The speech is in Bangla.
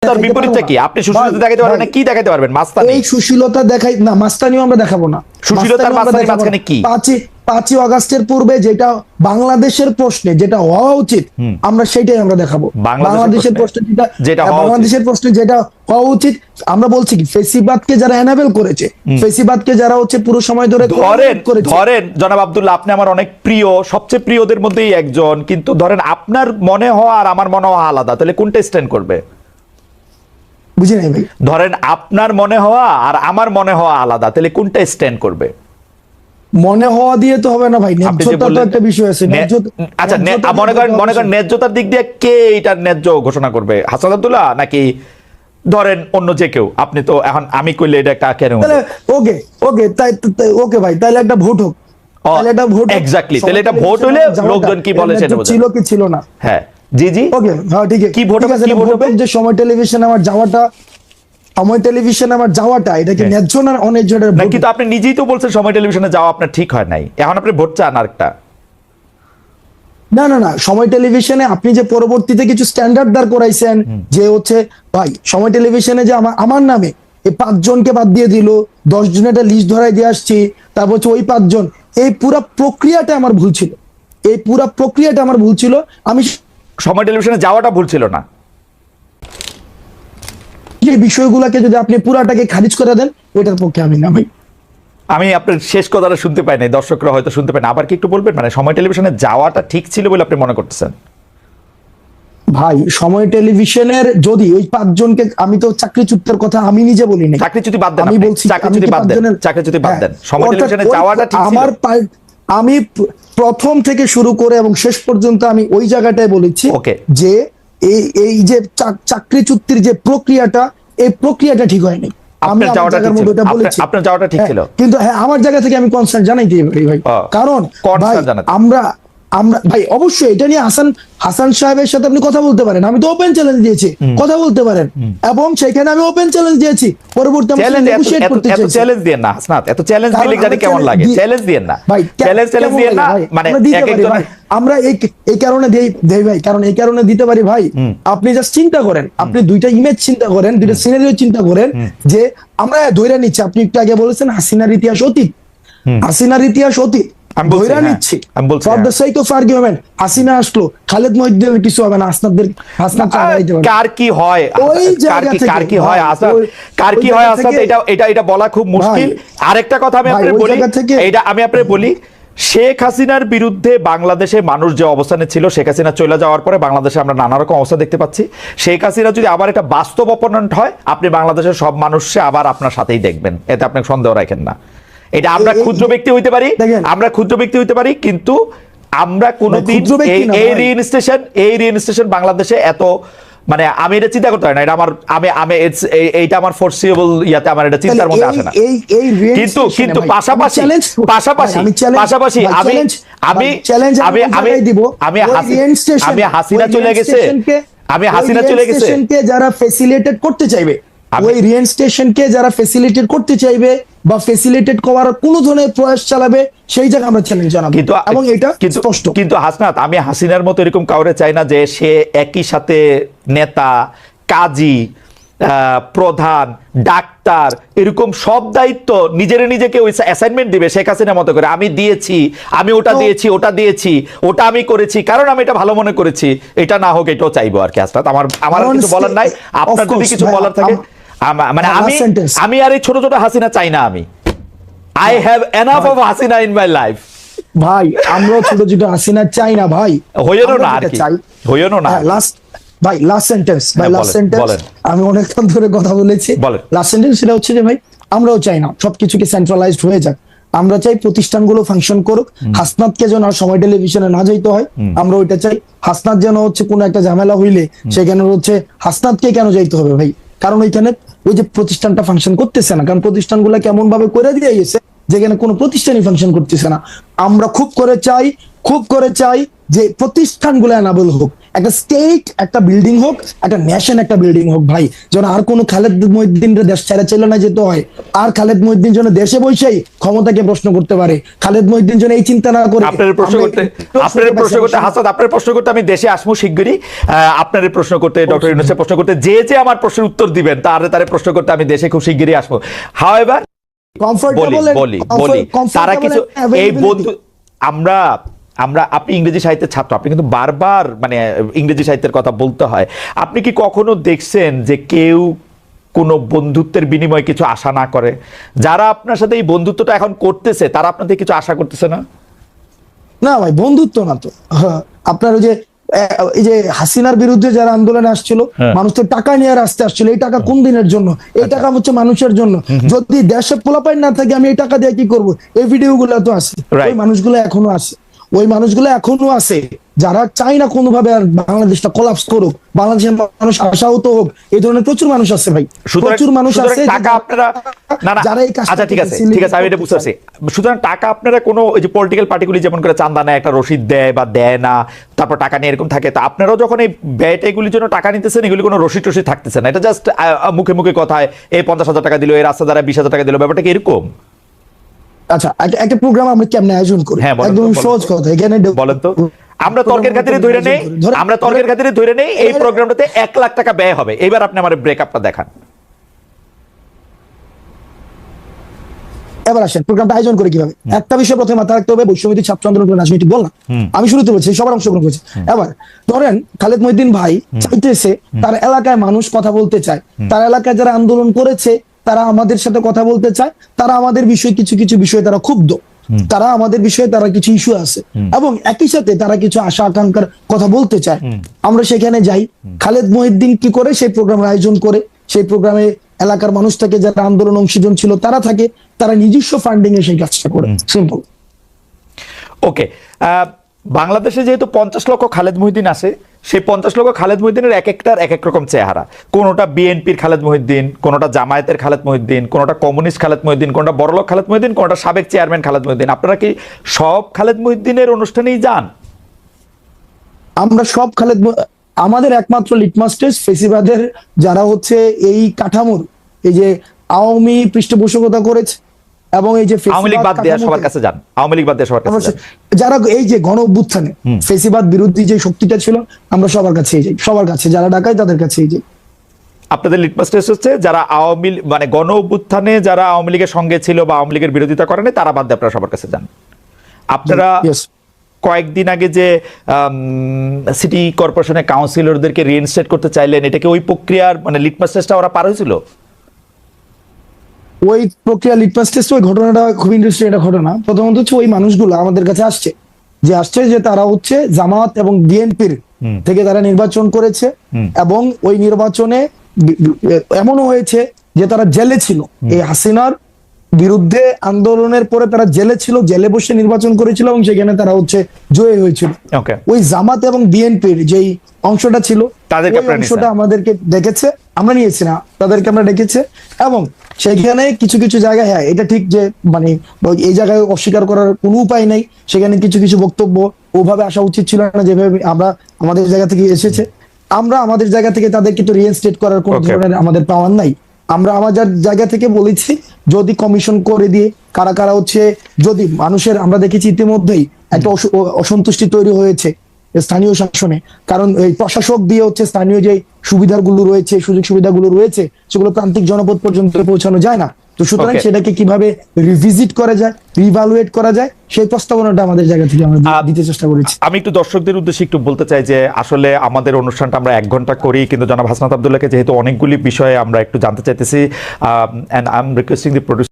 তার বিপরীতটা কি? আপনি সুশীলতা দেখাতে পারবেন না, কি দেখাতে পারবেন? মাস্তানি। এই সুশীলতা দেখাই না, মাস্তানিও আমরা দেখাবো না। সুশীলতার মাস্তানি মাঝখানে কি? 5ই আগস্টের পূর্বে যেটা বাংলাদেশের প্রশ্নে যেটা হওয়া উচিত আমরা সেটাই আমরা দেখাবো। বাংলাদেশের প্রশ্নে যেটা হওয়া উচিত আমরা বলছি কি, ফেসিবাদকে যারা এনাবেল করেছে, ফেসিবাদকে যারা হচ্ছে পুরো সময় ধরে ধরেন জনাব আব্দুল্লাহ, আপনি আমার অনেক প্রিয়, সবচেয়ে প্রিয়দের মধ্যেই একজন, কিন্তু ধরেন আপনার মনে হওয়া আর আমার মনে হওয়া আলাদা, তাহলে কোনটা স্ট্যান্ড করবে? বুঝি নাই ভাই। ধরেন আপনার মনে হওয়া আর আমার মনে হওয়া আলাদা, তাহলে কোনটা স্ট্যান্ড করবে? মনে হওয়া দিয়ে তো হবে না ভাই, ন্যায্যতা তো একটা বিষয় আছে। আচ্ছা, মনে করেন ন্যায্যতার দিক দিয়ে কে এটা ন্যায্য ঘোষণা করবে? হাসান আব্দুল্লাহ নাকি ধরেন অন্য যে কেউ? আপনি তো এখন আমি কইলে এটা একটা কেন? ওকে ওকে তাই ওকে ভাই, তাহলে একটা ভোট হোক, তাহলে একটা ভোট এক্স্যাক্টলি, তাহলে এটা ভোট হলে লোকজন কি বলে সেটা বোঝা ছিল কি ছিল না। হ্যাঁ জি জি ওকে, হ্যাঁ ঠিক আছে। কি ভোট হবে? কি ভোট হবে? যে সময় টেলিভিশন আমার যাওয়াটা, সময় টেলিভিশনে আমার যাওয়াটা এটা কি ন্যায্য না অন্যায্য? কিন্তু আপনি নিজেই তো বলছেন সময় টেলিভিশনে যাওয়া আপনার ঠিক হয় নাই, এখন আপনি ভোট চান আরেকটা। না না না, সময় টেলিভিশনে আপনি যে পরবর্তীতে কিছু স্ট্যান্ডার্ড দাঁড় করাইছেন, যে হচ্ছে ভাই সময় টেলিভিশনে যে আমার নামে এই 5 জনকে বাদ দিয়ে দিল, 10 জনের একটা লিস্ট ধরাই দিয়ে আসছি, তারপর হচ্ছে ওই 5 জন, এই পুরা প্রক্রিয়াটা আমার ভুল ছিল, এই পুরা প্রক্রিয়াটা আমার ভুল ছিল। আমি সময় টেলিভিশনে যাওয়াটা ভুল ছিল না। এই বিষয়গুলোকে যদি আপনি পুরাটাকে খারিজ করে দেন, ওইটার পক্ষে আমি না ভাই। আমি আপনার শেষ কথাটা শুনতে পাই নাই, দর্শকরা হয়তো শুনতে পায় না, আবার কি একটু বলবেন? মানে সময় টেলিভিশনে যাওয়াটা ঠিক ছিল বলে আপনি মনে করতেছেন? ভাই সময় টেলিভিশনের যদি ওই 5 জনকে, আমি তো চাকরিচ্যুতের কথা আমি নিজে বলি না, চাকরিচ্যুতি বাদ দেন, আমি বলছি চাকরিচ্যুতি বাদ দেন, চাকরিচ্যুতি বাদ দেন, সময় টেলিভিশনে যাওয়াটা ঠিক ছিল। আমি প্রথম থেকে শুরু করে এবং শেষ পর্যন্ত আমি ওই জায়গাটায় বলেছি যে এই যে চাকরিচ্যুতির যে প্রক্রিয়াটা, এই প্রক্রিয়াটা ঠিক হয়নি। আমি আপনার যাওয়াটা ঠিক ছিল, কিন্তু হ্যাঁ আমার জায়গা থেকে আমি কনসার্ন জানাইতে পারি ভাই, কারণ আমরা ভাই অবশ্যই এটা নিয়ে হাসান সাহেবের সাথে আপনি কথা বলতে পারেন, আমি তো ওপেন চ্যালেঞ্জ দিয়েছি, কথা বলতে পারেন, এবং সেখানে আমি ওপেন চ্যালেঞ্জ দিয়েছি। পরবর্তী চ্যালেঞ্জ দিয়েন না হাসনাত, এত চ্যালেঞ্জ দিলে জানি কেমন লাগে। চ্যালেঞ্জ দিয়েন না ভাই, চ্যালেঞ্জ দিয়েন না, মানে আমরা এই কারণে দেই ভাই, কারণ এই কারণে দিতে পারি ভাই। আপনি জাস্ট চিন্তা করেন, আপনি দুইটা ইমেজ চিন্তা করেন, দুইটা সিনারিও চিন্তা করেন, যে আমরা ধইরা নিচ্ছি, আপনি একটু আগে বলেছেন হাসিনার ইতিহাস অতীত, হাসিনার ইতিহাস অতীত হাসিনা আসলো, খালেদ মহিউদ্দিনের কিছু হবে না, কার কি হয় এটা বলা খুব মুশকিল। আরেকটা কথা আমি আপনাকে বলি, শেখ হাসিনার বিরুদ্ধে বাংলাদেশে মানুষ যে অবস্থানে ছিল, শেখ হাসিনা চলে যাওয়ার পরে বাংলাদেশে আমরা নানা রকম অবস্থা দেখতে পাচ্ছি। শেখ হাসিনা যদি আবার একটা বাস্তব অপোনেন্ট হয়, আপনি বাংলাদেশের সব মানুষকে আবার আপনার সাথেই দেখবেন, এতে আপনি সন্দেহ রাখেন না। এটা আমরা ক্ষুদ্র ব্যক্তি হইতে পারি, কিন্তু আমরা কোনোদিন এই রিইনস্টেশন বাংলাদেশে এত, মানে আমি এটা চিন্তা করতে পারি না, এটা এইটা আমার ফোরসিবল ইয়াতে আমার এটা চিন্তার মধ্যে আসে না। কিন্তু পাশাপাশি হাসিনা চলে গেছে, যারা ফ্যাসিলিটেট করতে চাইবে, ওই রিইনস্টেশনকে যারা ফ্যাসিলিটেট করতে চাইবে বা ফ্যাসিলিটেট করার কোন ধরনের প্রয়াস চালাবে, সেই জায়গায় আমরা চ্যালেঞ্জ জানাবো, এবং এটা স্পষ্ট। কিন্তু হাসনাত, আমি হাসিনার মতো এরকম কাউরে চাই না যে সে একই সাথে নেতা, কাজী, প্রধান, ডাক্তার, এরকম সব দায়িত্ব নিজেকে ওই অ্যাসাইনমেন্ট দিবে শেখ হাসিনার মতো করে। আমি দিয়েছি, আমি ওটা দিয়েছি, ওটা আমি করেছি, কারণ আমি এটা ভালো মনে করেছি, এটা না হোক এটাও চাইবো আর কি। হাসনাত, আমার কিছু বলার নাই, আপনার যদি কিছু বলার থাকে, মানে আমি আর এই ছোট ছোট হাসিনা চাই না। I have enough of Hasina in my life ভাই। আমরাও ছোট ছোট হাসিনা চাই না ভাই, হইও না আর কি, হইও না। লাস্ট সেন্টেন্স আমি অনেকক্ষণ ধরে কথা বলেছি, লাস্ট সেন্টেন্স সেটা হচ্ছে যে ভাই আমরাও চাই না সবকিছুকে সেন্ট্রালাইজড হয়ে যাক, আমরা চাই প্রতিষ্ঠানগুলো ফাংশন করুক, হাসনাতকে যেন আর সময় টেলিভিশনে না যাইতে হয়, আমরা ওইটা চাই। হাসনাত যেন হচ্ছে কোনো একটা ঝামেলা হইলে সেখানে হচ্ছে হাসনাতকে কেন যাইতে হবে ভাই, কারণ ওইখানে ওই যে প্রতিষ্ঠানটা ফাংশন করতেছে না, কারণ প্রতিষ্ঠানগুলো কেমন ভাবে করে দিয়ে গেছে যেখানে কোনো প্রতিষ্ঠানই ফাংশন করতেছে না। আমরা খুব করে চাই যে প্রতিষ্ঠানগুলো এনাবল হোক, একটা স্টেট একটা বিল্ডিং হোক, একটা ন্যাশন একটা বিল্ডিং হোক ভাই, যেন আর কোনো খালেদ মহিউদ্দিনের দেশ ছেড়ে চলে না যেতে হয়, আর খালেদ মহিউদ্দিন যেন দেশে বসেই ক্ষমতাকে প্রশ্ন করতে পারে, খালেদ মহিউদ্দিন যেন এই চিন্তা না করে। আপনার প্রশ্ন করতে হাসান, আপনার প্রশ্ন করতে আমি দেশে আসবো শিগগিরই। আপনার প্রশ্ন করতে, ডক্টর ইউনূসের প্রশ্ন করতে, যে আমার প্রশ্নের উত্তর দিবেন তার প্রশ্ন করতে আমি দেশে খুব শিগগিরই আসবো। হাওয়েভার বলি তারা কিছু এই বন্ধু আমরা আপনি ইংরেজি সাহিত্যের ছাত্র, আপনি কিন্তু বারবার মানে ইংরেজি সাহিত্যের কথা বলতে হয়। আপনি কি কখনো দেখছেন যে কেউ কোনো বন্ধুত্বের বিনিময়ে কিছু আশা না করে? যারা আপনার সাথে এই বন্ধুত্বটা এখন করতেছে তারা আপনাদের কিছু আশা করতেছে না? না ভাই, বন্ধুত্ব না তো। আপনার ওই যে এই যে হাসিনার বিরুদ্ধে যারা আন্দোলনে আসছিল, মানুষ তো টাকা নিয়ে রাস্তায় আসছিল। এই টাকা কোন দিনের জন্য? এই টাকা হচ্ছে মানুষের জন্য। যদি দেশে পোলাপাইন না থাকে আমি এই টাকা দিয়ে কি করবো? এই ভিডিও গুলো তো আছে, ওই মানুষগুলো এখনো আছে, ওই মানুষগুলো এখনো আছে যারা চাই না কোনোভাবে আর বাংলাদেশটা কোলাপস করুক, বাংলাদেশের মানুষ আশাহত হোক। এই ধরনের প্রচুর মানুষ আছে ভাই, প্রচুর মানুষ আছে। টাকা আপনারা যারা এই কাজটা, আচ্ছা ঠিক আছে আমি এটা বুঝতে পারছি। সুতরাং টাকা আপনারা কোনো ওই যে পলিটিক্যাল পার্টিগুলি যেমন করে চান্দা নেয়, একটা রসিদ দেয় বা দেয় না, তারপর টাকা নিয়ে এরকম থাকে, তা আপনারাও যখন এই ব্যয়টা এগুলির জন্য টাকা নিতেছেন, এগুলি কোনো রসিদ টসিদ থাকতেছে না, এটা জাস্ট মুখে মুখে কথায় এই 50,000 টাকা দিল, এই রাস্তা দ্বারা 20,000 টাকা দিল, ব্যাপারটা কি এরকম? আচ্ছা, একটা প্রোগ্রাম আমরা কেমনে আয়োজন করি? একদম সহজ কথা, এখানে বলেন তো। আমরা তর্কের খাতিরে ধরে নেই এই প্রোগ্রামটাতে 1 লাখ টাকা ব্যয় হবে। এবার আপনি আমার ব্রেকআপটা দেখান। এবার আসেন প্রোগ্রামটা আয়োজন করে কিভাবে। একটা বিষয় প্রথমে মাথায় রাখতে হবে, বৈষম্যবিরোধী ছাত্র আন্দোলন রাজনীতি বললাম, আমি শুরুতে বলছি সবার অংশগ্রহণ করেছে। এবার ধরেন খালেদ মহিউদ্দিন ভাই চাইতেছে, তার এলাকায় মানুষ কথা বলতে চায়, তার এলাকায় যারা আন্দোলন করেছে তারা আমাদের সাথে কথা বলতে চায়, তারা আমাদের বিষয়ে কিছু বিষয়ে তারা ক্ষুব্ধ, তারা আমাদের বিষয়ে তারা কিছু ইস্যু আছে, এবং একই সাথে তারা কিছু আশা আকাঙ্ক্ষার কথা বলতে চায়। আমরা সেখানে যাই, খালেদ মহিউদ্দিন কি করে সেই প্রোগ্রামের আয়োজন করে, সেই প্রোগ্রামে এলাকার মানুষ থাকে, যারা আন্দোলন অংশীজন ছিল তারা থাকে, তারা নিজস্ব ফান্ডিং এ সেই কাজটা করে। সিম্পল। ওকে, বাংলাদেশে যেহেতু 50 লক্ষ খালেদ মহিউদ্দিন আসে, সেই 50 লক্ষ খালেদ মহিউদ্দিনের এক একটার এক এক রকম চেহারা। কোনোটা বিএনপির খালেদ মহিউদ্দিন, কোনোটা জামায়াতের খালেদ মহিউদ্দিন, কোনোটা কমিউনিস্ট খালেদ মহিউদ্দিন, কোনোটা বড়লোক খালেদ মহিউদ্দিন, কোনোটা সাবেক চেয়ারম্যান খালেদ মহিউদ্দিন। আপনারা কি সব খালেদ মহিউদ্দিনের অনুষ্ঠানেই যান? আমরা সব আমাদের একমাত্র লিটমাস টেস্ট ফেসিবাদের যারা হচ্ছে এই কাঠামোর এই যে আওয়ামী পৃষ্ঠপোষকতা করেছে, এবং এই যে আওয়ামী লীগ বাদ দিয়ে সবার কাছে যান, আওয়ামী লীগ বাদ দিয়ে সবার কাছে যারা এই যে গণ অভ্যুত্থানে ফেসিবাদ বিরোধী যে শক্তিটা ছিল, আমরা সবার কাছেই যাই, সবার কাছে যারা ডাকায় তাদের কাছেই যাই। আপনাদের লিটমাস টেস্ট হচ্ছে যারা আওয়ামী মানে গণ অভ্যুত্থানে যারা আওয়ামী লীগের সঙ্গে ছিল বা আওয়ামী লীগের বিরোধিতা করেন তারা বাদ দিয়ে আপনারা সবার কাছে যান। আপনারা কয়েকদিন আগে যে সিটি কর্পোরেশনের কাউন্সিলরদেরকে রিইনস্টেট করতে চাইলেন, এটাকে ওই প্রক্রিয়ার মানে লিটমাস টেস্টটা ওরা পার হয়েছিল? ওই প্রক্রিয়া লিটমাস টেস্ট, ওই ঘটনাটা খুব ইন্টারেস্টিং একটা ঘটনা। প্রথমত হচ্ছে ওই মানুষগুলো আমাদের কাছে আসছে যে তারা হচ্ছে জামাত এবং বিএনপির থেকে তারা নির্বাচন করেছে, এবং ওই নির্বাচনে এমনও হয়েছে যে তারা জেলে ছিল, এই হাসিনার বিরুদ্ধে আন্দোলনের পরে তারা জেলে ছিল, জেলে বসে নির্বাচন করেছিল, এবং সেখানে তারা হচ্ছে জয়ী হয়েছিল। ওই জামাত এবং বিএনপির যেই অংশটা ছিল, অংশটা আমাদেরকে ডেকেছে, আমরা নিয়েছি না, তাদেরকে আমরা ডেকেছে, এবং সেখানে কিছু জায়গায়, হ্যাঁ এটা ঠিক যে মানে এই জায়গায় অস্বীকার করার কোনো উপায় নাই, সেখানে কিছু বক্তব্য ওভাবে আসা উচিত ছিল না যেভাবে আমরা আমাদের জায়গা থেকে এসেছে। আমরা আমাদের জায়গা থেকে তাদেরকে তো রিইনস্টেট করার কোনো ধরনের আমাদের পাওয়ার নাই। আমরা আমাদের জায়গা থেকে বলেছি যদি কমিশন করে দিয়ে কারা কারা হচ্ছে, যদি মানুষের আমরা দেখেছি ইতিমধ্যেই একটা অসন্তুষ্টি তৈরি হয়েছে স্থানীয় শাসনে, কারণ এই প্রশাসক দিয়ে হচ্ছে স্থানীয় যে সুবিধাগুলো রয়েছে, সুযোগ সুবিধাগুলো রয়েছে, সেগুলো প্রান্তিক জনপদ পর্যন্ত পৌঁছানো যায় না। তো সুতরাং সেটাকে কিভাবে রিভিজিট করা যায়, রিভালুয়েট করা যায়, সেই প্রস্তাবনাটা আমাদের জায়গা থেকে আমরা দিতে চেষ্টা করেছি। আমি একটু দর্শকদের উদ্দেশ্যে একটু বলতে চাই যে আসলে আমাদের অনুষ্ঠানটা আমরা 1 ঘন্টা করি, কিন্তু জনাব হাসনাত আব্দুল্লাহকে যেহেতু অনেকগুলি বিষয়ে আমরা একটু জানতে চাইতেছি, and I'm requesting the producer